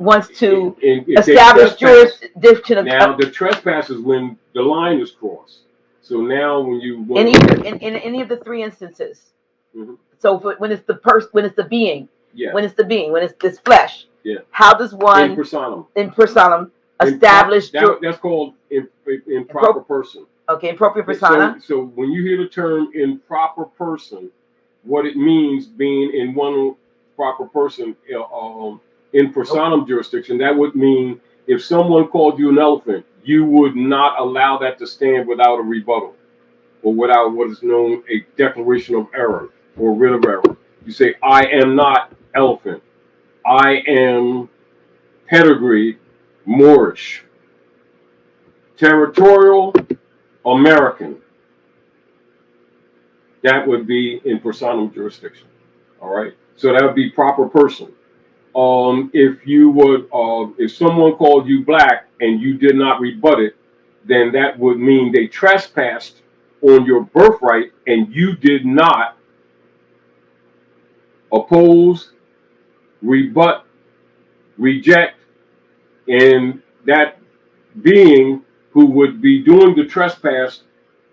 wants to if they establish trespass, jurisdiction. now the trespass is when the line is crossed. So now when you In either in any of the three instances. Mhm. So when it's the person, when it's the being, Yeah. when it's the being, when it's this flesh, Yeah. how does one in personam establish that's called improper person. Okay, improper persona. So when you hear the term improper person, what it means being in one proper person in personam jurisdiction, that would mean if someone called you an elephant, you would not allow that to stand without a rebuttal or without what is known a declaration of error or writ of error. You say, I am not elephant. I am pedigree Moorish, territorial American. That would be in personam jurisdiction. All right. So that would be proper person. If you would, if someone called you black and you did not rebut it, then that would mean they trespassed on your birthright and you did not oppose, rebut, reject, and that being who would be doing the trespass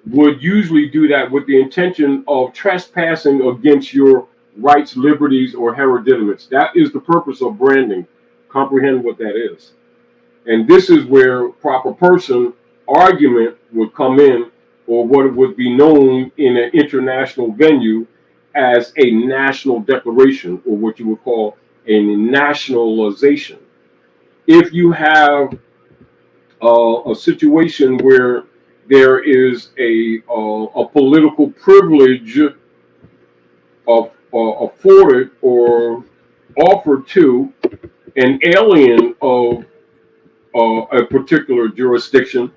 would usually do that with the intention of trespassing against your rights, liberties, or hereditaments. That is the purpose of branding. Comprehend what that is. And this is where proper person argument would come in, or what would be known in an international venue as a national declaration, or what you would call a nationalization. If you have a situation where there is a political privilege afforded or offered to an alien of a particular jurisdiction,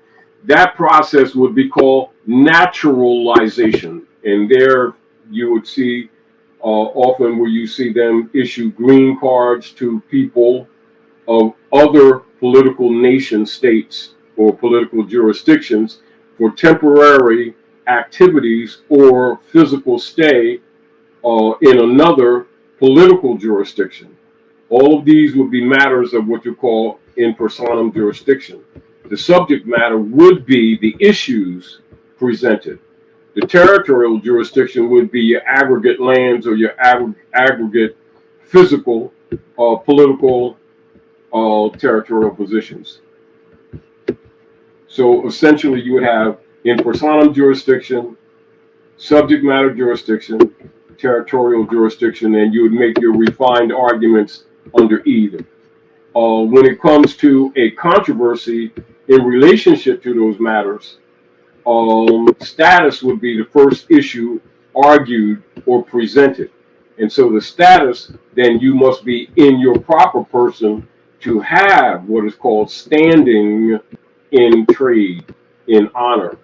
that process would be called naturalization. And there you would see often where you see them issue green cards to people of other political nation states or political jurisdictions for temporary activities or physical stay in another political jurisdiction. All of these would be matters of what you call in personam jurisdiction. The subject matter would be the issues presented. The territorial jurisdiction would be your aggregate lands or your aggregate physical, political, territorial positions. So essentially, you would have in personam jurisdiction, subject matter jurisdiction, territorial jurisdiction, and you would make your refined arguments under either. When it comes to a controversy in relationship to those matters, status would be the first issue argued or presented. And so the status, then you must be in your proper person to have what is called standing in trade, in honor,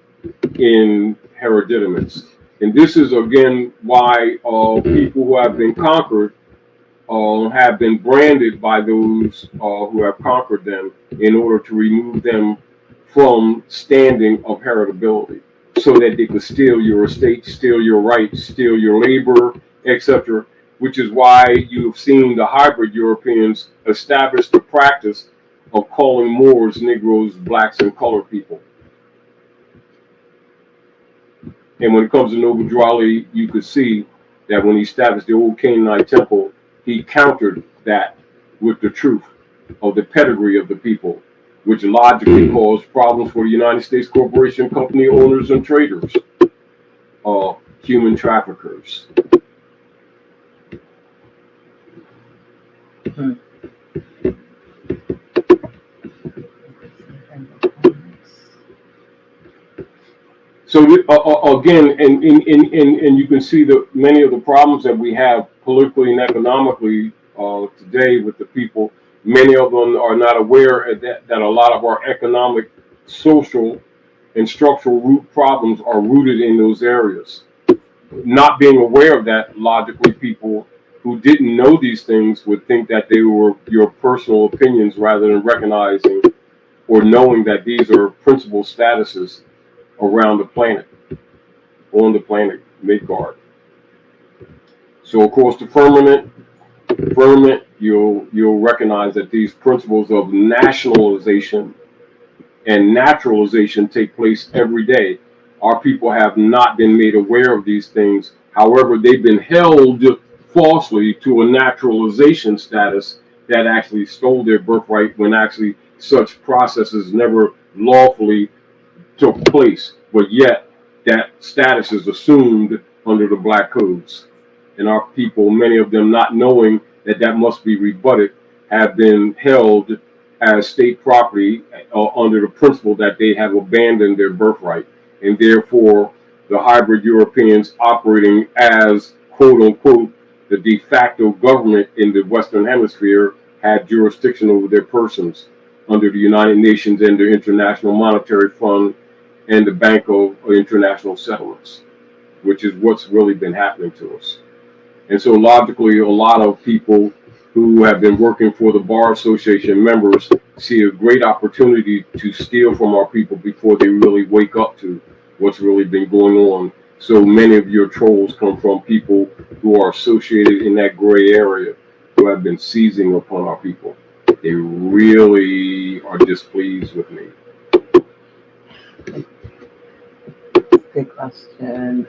in hereditaments. And this is again why people who have been conquered have been branded by those who have conquered them in order to remove them from standing of heritability, so that they could steal your estate, steal your rights, steal your labor, etc. Which is why you've seen the hybrid Europeans establish the practice of calling Moors, Negroes, blacks, and colored people. And when it comes to Noble Drew Ali, you could see that when he established the old Canaanite temple, he countered that with the truth of the pedigree of the people, which logically caused problems for the United States corporation, company owners, and traders, human traffickers. So again, and you can see that many of the problems that we have politically and economically today with the people, many of them are not aware that a lot of our economic, social, and structural root problems are rooted in those areas. Not being aware of that, logically, people who didn't know these things would think that they were your personal opinions rather than recognizing or knowing that these are principal statuses around the planet, on the planet Midgard. So, of course, the firmament firmament, you'll recognize that these principles of nationalization and naturalization take place every day. Our people have not been made aware of these things. However, they've been held falsely to a naturalization status that actually stole their birthright when actually such processes never lawfully took place. But yet, that status is assumed under the black codes. And our people, many of them not knowing that that must be rebutted, have been held as state property under the principle that they have abandoned their birthright. And therefore, the hybrid Europeans operating as, quote unquote, the de facto government in the Western Hemisphere had jurisdiction over their persons under the United Nations and the International Monetary Fund and the Bank of International Settlements, which is what's really been happening to us. And so logically, a lot of people who have been working for the Bar Association members see a great opportunity to steal from our people before they really wake up to what's really been going on. So many of your trolls come from people who are associated in that gray area who have been seizing upon our people. They really are displeased with me. Good question.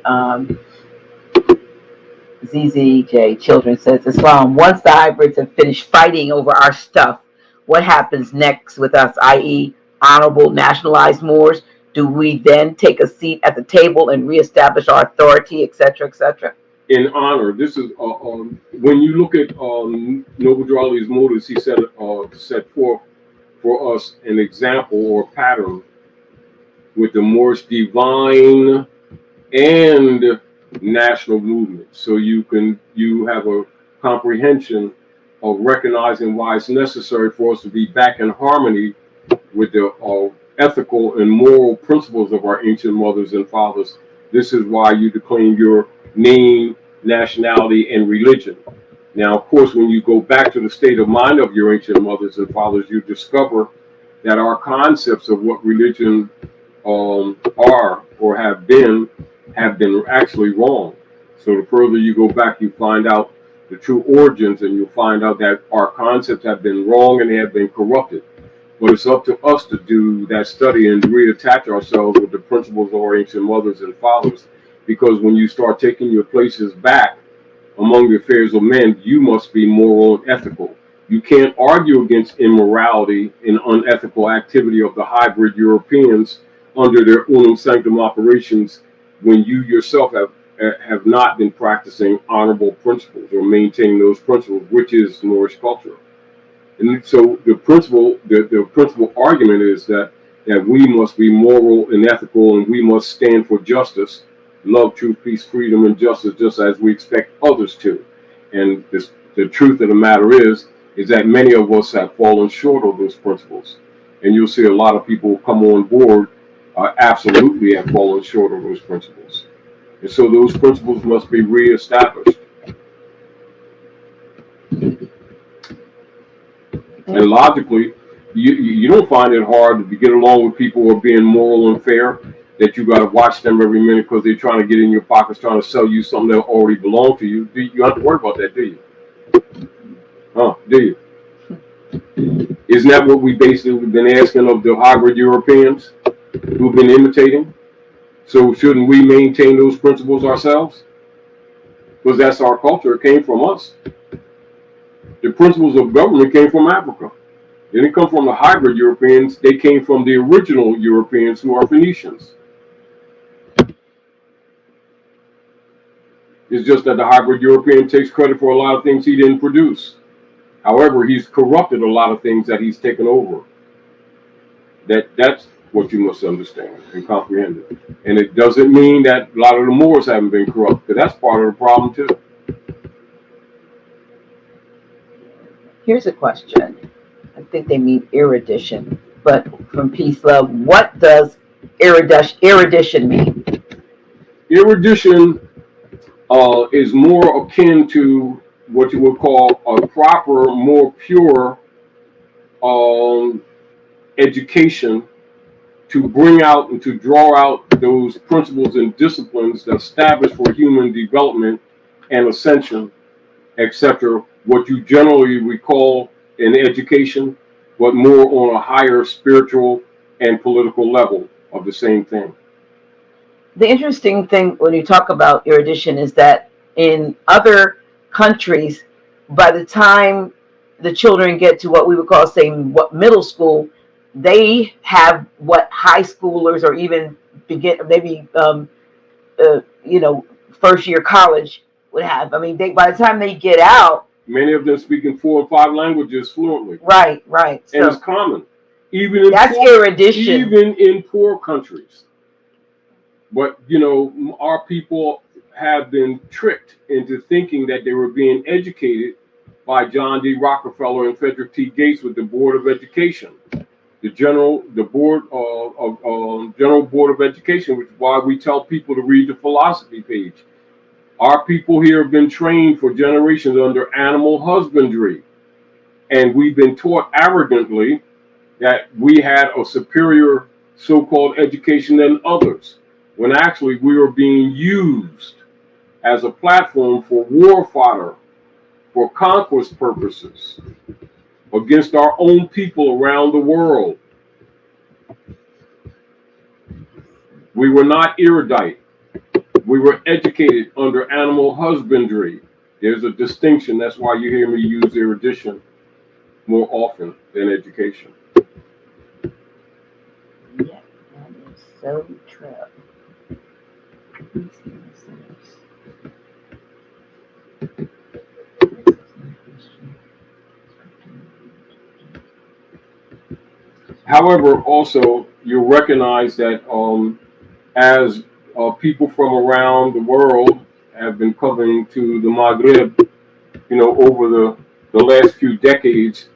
ZZJ Children says, Islam, once the hybrids have finished fighting over our stuff, what happens next with us, i.e. honorable nationalized Moors? Do we then take a seat at the table and reestablish our authority, etc., etc.? In honor, this is when you look at Noble Drew Ali's motives, he said set forth for us an example or pattern with the Moorish divine and national movement. So you have a comprehension of recognizing why it's necessary for us to be back in harmony with the ethical and moral principles of our ancient mothers and fathers. This is why you declaim your name, nationality, and religion. Now, of course, when you go back to the state of mind of your ancient mothers and fathers, you discover that our concepts of what religion are or have been actually wrong. So the further you go back, you find out the true origins, and you'll find out that our concepts have been wrong and they have been corrupted. But it's up to us to do that study and reattach ourselves with the principles of our ancient mothers and fathers, because when you start taking your places back among the affairs of men, you must be moral and ethical. You can't argue against immorality and unethical activity of the hybrid Europeans under their unum sanctum operations when you yourself have not been practicing honorable principles or maintaining those principles, which is Moorish culture. And so the principal argument is that we must be moral and ethical, and we must stand for justice, love, truth, peace, freedom, and justice, just as we expect others to. And the truth of the matter is that many of us have fallen short of those principles. And you'll see a lot of people come on board absolutely have fallen short of those principles. And so those principles must be reestablished. And logically, you don't find it hard to get along with people who are being moral and fair, that you got to watch them every minute because they're trying to get in your pockets, trying to sell you something that already belongs to you. You don't have to worry about that, do you? Huh, do you? Isn't that what we basically been asking of the hybrid Europeans who've been imitating? So shouldn't we maintain those principles ourselves? Because that's our culture. It came from us. The principles of government came from Africa. They didn't come from the hybrid Europeans. They came from the original Europeans, who are Phoenicians. It's just that the hybrid European takes credit for a lot of things he didn't produce. However, he's corrupted a lot of things that he's taken over. That's what you must understand and comprehend it. And it doesn't mean that a lot of the Moors haven't been corrupt, because that's part of the problem too. Here's a question. I think they mean erudition, but from Peace Love, what does erudition mean? Erudition is more akin to what you would call a proper, more pure education to bring out and to draw out those principles and disciplines that establish for human development and ascension, etc., what you generally recall in education, but more on a higher spiritual and political level of the same thing. The interesting thing when you talk about erudition is that in other countries, by the time the children get to what we would call, say, what middle school, they have what high schoolers or even begin maybe first year college would have. I mean, they by the time they get out, Many of them speaking 4 or 5 languages fluently, right, right. and it's So common, even in that's erudition. even in poor countries. But our people have been tricked into thinking that they were being educated by John D. Rockefeller and Frederick T. Gates with the Board of Education, the board of General Board of Education, which is why we tell people to read the philosophy page. Our people here have been trained for generations under animal husbandry, and we've been taught arrogantly that we had a superior so-called education than others, when actually we were being used as a platform for war fodder, for conquest purposes, against our own people around the world. We were not erudite. We were educated under animal husbandry. There's a distinction. That's why you hear me use erudition more often than education. Yeah, that is so true. However, also you recognize that as people from around the world have been coming to the Maghreb, over the last few decades,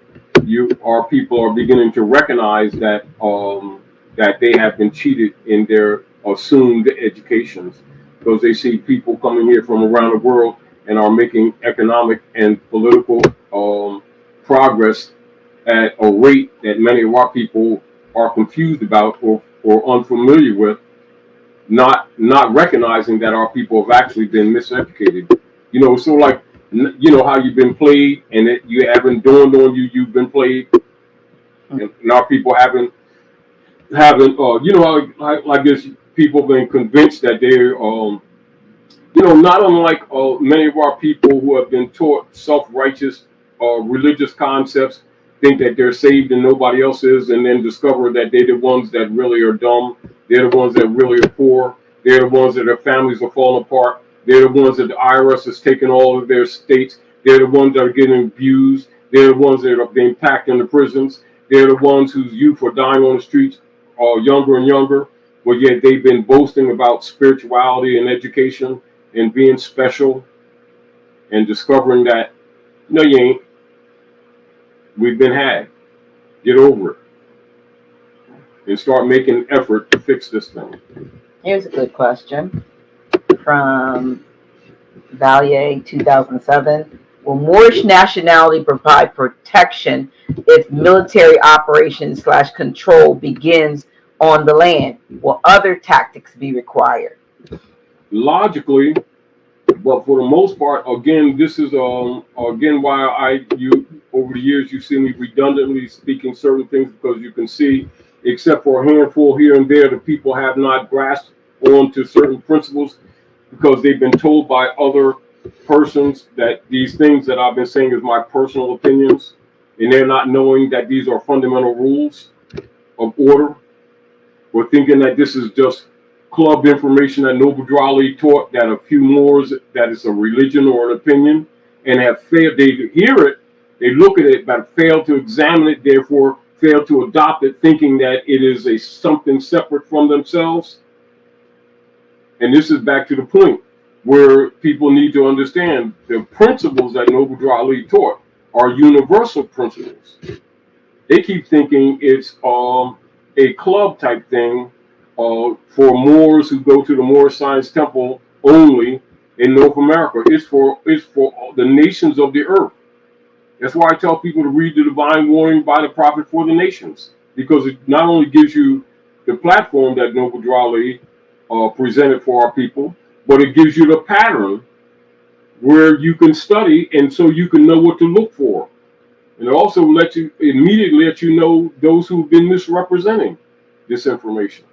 our people are beginning to recognize that they have been cheated in their assumed educations, because they see people coming here from around the world and are making economic and political progress at a rate that many of our people are confused about or unfamiliar with, not recognizing that our people have actually been miseducated. So like, how you've been played, and you haven't dawned on you've been played, and our people haven't I guess people have been convinced that they're not unlike many of our people who have been taught self-righteous religious concepts, think that they're saved and nobody else is, and then discover that they're the ones that really are dumb. They're the ones that really are poor. They're the ones that their families are falling apart. They're the ones that the IRS is taking all of their estates. They're the ones that are getting abused. They're the ones that are being packed into prisons. They're the ones whose youth are dying on the streets, younger and younger. But yet they've been boasting about spirituality and education and being special, and discovering that, no, you ain't. We've been had. Get over it. And start making an effort to fix this thing. Here's a good question from Valier 2007. Will Moorish nationality provide protection if military operation / control begins on the land? Will other tactics be required? Logically, but for the most part, again, this is again why over the years you see me redundantly speaking certain things, because you can see, except for a handful here and there, the people have not grasped onto certain principles, because they've been told by other persons that these things that I've been saying is my personal opinions, and they're not knowing that these are fundamental rules of order, or thinking that this is just club information that Noble Drew Ali taught, that a few Moors, that it's a religion or an opinion, and have failed. They hear it, they look at it, but fail to examine it, therefore fail to adopt it, thinking that it is something separate from themselves. And this is back to the point where people need to understand the principles that Noble Drew Ali taught are universal principles. They keep thinking it's a club type thing for Moors who go to the Moorish Science Temple only in North America. It's for the nations of the earth. That's why I tell people to read the Divine Warning by the Prophet for the Nations, because it not only gives you the platform that Noble Drew Ali presented for our people, but it gives you the pattern where you can study, and so you can know what to look for. And it also immediately let you know those who've been misrepresenting this information.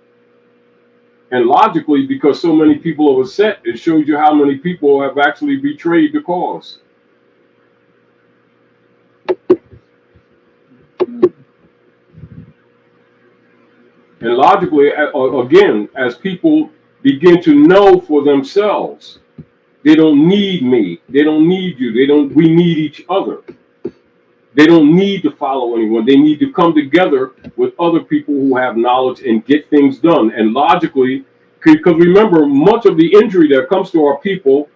And logically, because so many people are upset, it shows you how many people have actually betrayed the cause. And logically, again, as people begin to know for themselves, they don't need me. They don't need you. We need each other. They don't need to follow anyone. They need to come together with other people who have knowledge and get things done. And logically, because remember, much of the injury that comes to our people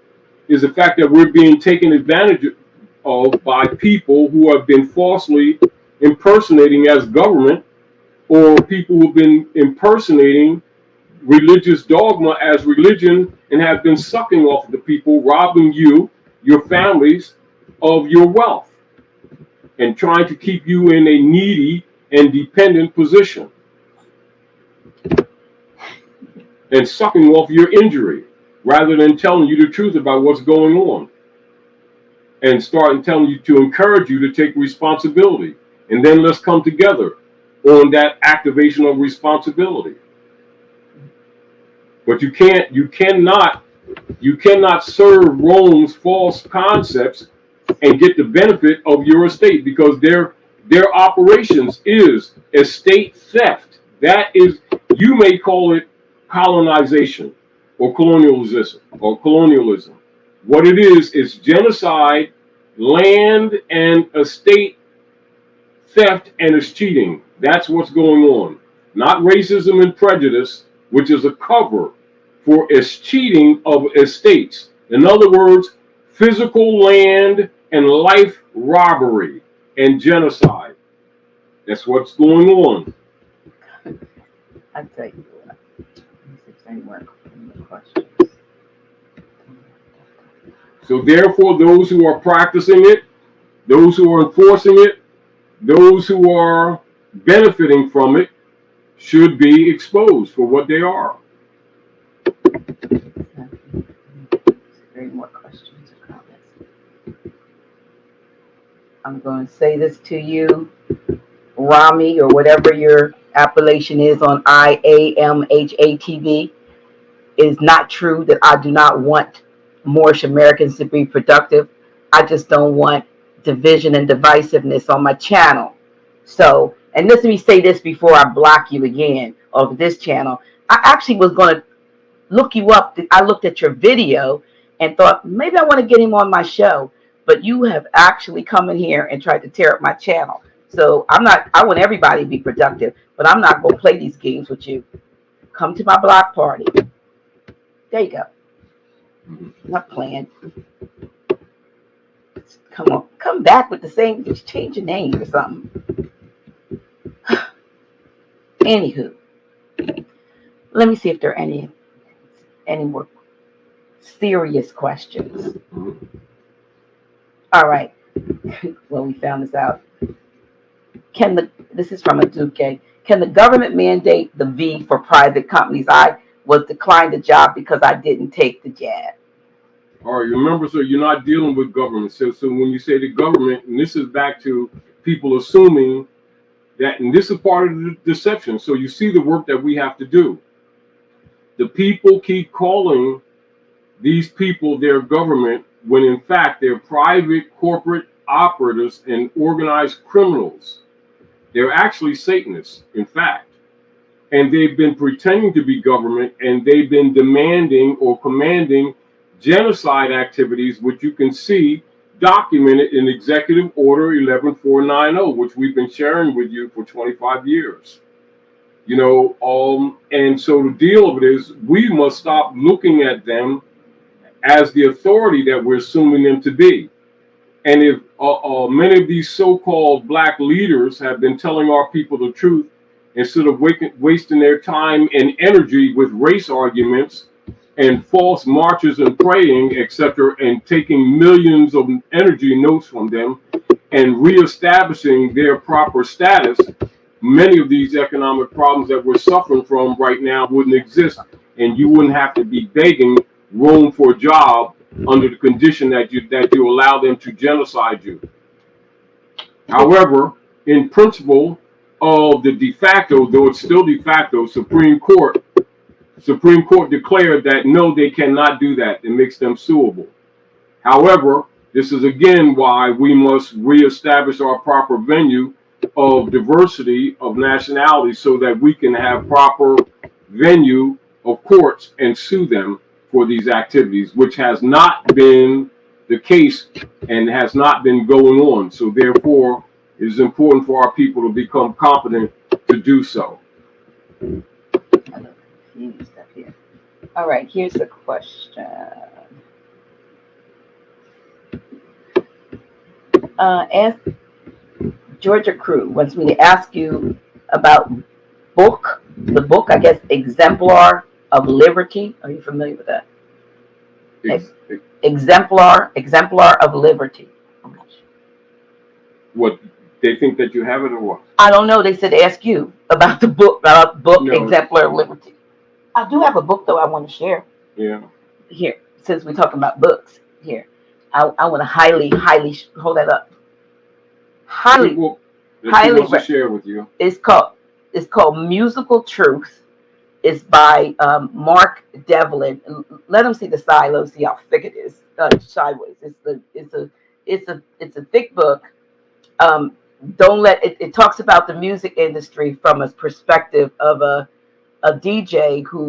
is the fact that we're being taken advantage of by people who have been falsely impersonating as government, or people who've been impersonating religious dogma as religion and have been sucking off of the people, robbing you, your families, of your wealth, and trying to keep you in a needy and dependent position, and sucking off your injury rather than telling you the truth about what's going on, and starting telling you to encourage you to take responsibility. And then let's come together on that activation of responsibility. But you cannot serve Rome's false concepts and get the benefit of your estate, because their operations is estate theft. That is, you may call it colonization or colonialism. What it is genocide, land and estate theft, and it's cheating. That's what's going on. Not racism and prejudice, which is a cover for cheating of estates. In other words, physical land and life robbery and genocide. That's what's going on. I tell you what. Any more questions? So therefore, those who are practicing it, those who are enforcing it, those who are benefiting from it should be exposed for what they are. Any more questions or comments? I'm going to say this to you, Rami, or whatever your appellation is on IAMHATV. It is not true that I do not want Moorish Americans to be productive. I just don't want division and divisiveness on my channel. So, and let me say this before I block you again of this channel. I actually was going to look you up. I looked at your video and thought maybe I want to get him on my show, but you have actually come in here and tried to tear up my channel. So I want everybody to be productive, but I'm not going to play these games with you. Come to my block party. There you go. Not playing. Come on, come back with the same, just change your name or something. Anywho, let me see if there are any more serious questions. All right. Well, we found this out. This is from a Duque. Can the government mandate the V for private companies? I was declined the job because I didn't take the jab. All right, remember, so you're not dealing with government. So when you say the government, and this is back to people assuming that, and this is part of the deception. So you see the work that we have to do. The people keep calling these people their government when in fact they're private corporate operatives and organized criminals. They're actually Satanists, in fact. And they've been pretending to be government, and they've been demanding or commanding genocide activities, which you can see documented in Executive Order 11490, which we've been sharing with you for 25 years. You know, and so the deal of it is we must stop looking at them as the authority that we're assuming them to be. And if many of these so-called black leaders have been telling our people the truth, instead of wasting their time and energy with race arguments and false marches and praying, etc., and taking millions of energy notes from them and reestablishing their proper status, many of these economic problems that we're suffering from right now wouldn't exist, and you wouldn't have to be begging Rome for a job under the condition that you allow them to genocide you. However, in principle of the de facto, though it's still de facto, Supreme Court declared that no, they cannot do that. It makes them suable. However, this is again why we must reestablish our proper venue of diversity of nationality so that we can have proper venue of courts and sue them for these activities, which has not been the case and has not been going on. So therefore, it is important for our people to become competent to do so. I'm confused up here. All right, here's the question. Ask Georgia Crew wants me to ask you about the book, I guess, Exemplar of Liberty. Are you familiar with that? Exemplar of Liberty. What, they think that you have it or what? I don't know. They said ask you about the book, No. Exemplar of Liberty. I do have a book though I want to share. Yeah. Here, since we're talking about books, here, I want to highly hold that up. Highly share with you. It's called Musical Truth. It's by Mark Devlin. Let them see the side. Let's see how thick it is. Sideways. It's a thick book. Don't let it talks about the music industry from a perspective of a DJ who